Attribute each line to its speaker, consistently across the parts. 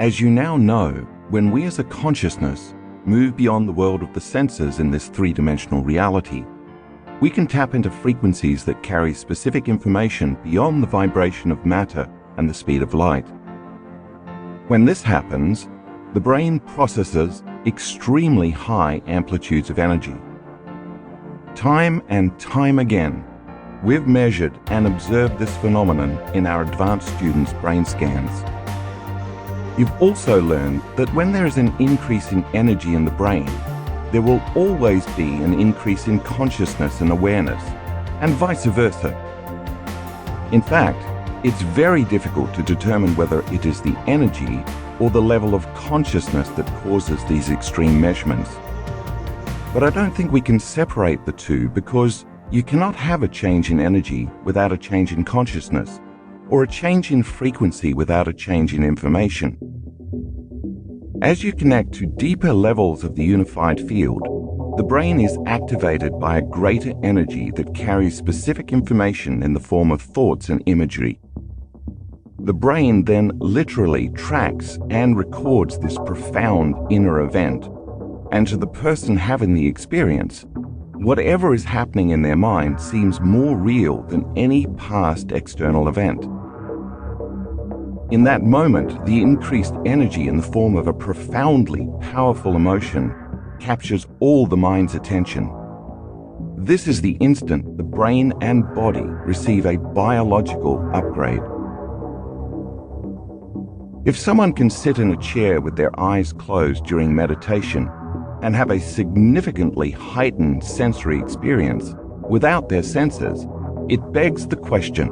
Speaker 1: As you now know, when we as a consciousness move beyond the world of the senses in this three-dimensional reality, we can tap into frequencies that carry specific information beyond the vibration of matter and the speed of light. When this happens, the brain processes extremely high amplitudes of energy. Time and time again, we've measured and observed this phenomenon in our advanced students' brain scans. You've also learned that when there is an increase in energy in the brain, there will always be an increase in consciousness and awareness, and vice versa. In fact, it's very difficult to determine whether it is the energy or the level of consciousness that causes these extreme measurements. But I don't think we can separate the two, because you cannot have a change in energy without a change in consciousness, or a change in frequency without a change in information. As you connect to deeper levels of the unified field, the brain is activated by a greater energy that carries specific information in the form of thoughts and imagery. The brain then literally tracks and records this profound inner event, and to the person having the experience, whatever is happening in their mind seems more real than any past external event. In that moment, the increased energy in the form of a profoundly powerful emotion captures all the mind's attention. This is the instant the brain and body receive a biological upgrade. If someone can sit in a chair with their eyes closed during meditation and have a significantly heightened sensory experience without their senses, it begs the question,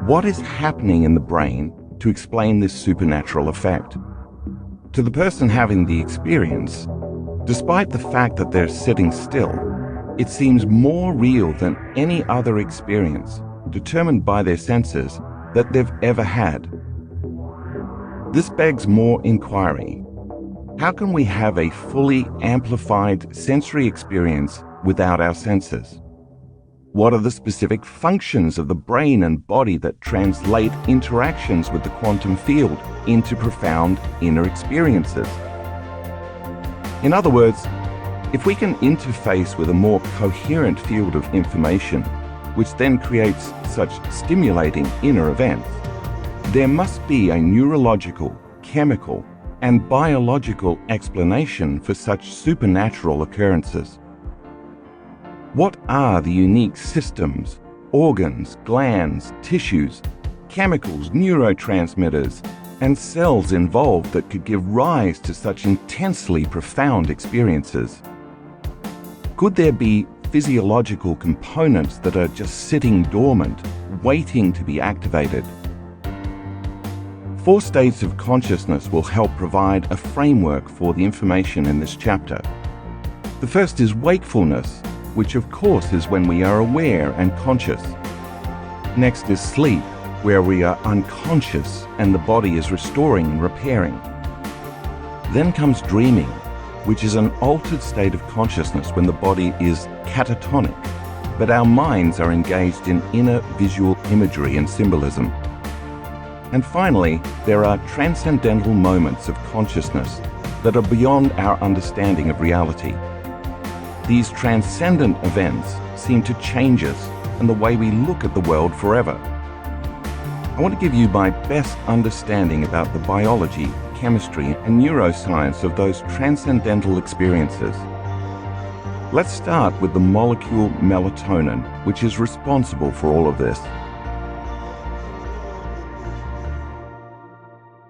Speaker 1: what is happening in the brain to explain this supernatural effect? To the person having the experience, despite the fact that they're sitting still, it seems more real than any other experience, determined by their senses, that they've ever had. This begs more inquiry. How can we have a fully amplified sensory experience without our senses? What are the specific functions of the brain and body that translate interactions with the quantum field into profound inner experiences? In other words, if we can interface with a more coherent field of information, which then creates such stimulating inner events, there must be a neurological, chemical, and biological explanation for such supernatural occurrences. What are the unique systems, organs, glands, tissues, chemicals, neurotransmitters, and cells involved that could give rise to such intensely profound experiences? Could there be physiological components that are just sitting dormant, waiting to be activated? 4 states of consciousness will help provide a framework for the information in this chapter. The first is wakefulness, which of course is when we are aware and conscious. Next is sleep, where we are unconscious and the body is restoring and repairing. Then comes dreaming, which is an altered state of consciousness when the body is catatonic, but our minds are engaged in inner visual imagery and symbolism. And finally, there are transcendental moments of consciousness that are beyond our understanding of reality. These transcendent events seem to change us and the way we look at the world forever. I want to give you my best understanding about the biology, chemistry, and neuroscience of those transcendental experiences. Let's start with the molecule melatonin, which is responsible for all of this.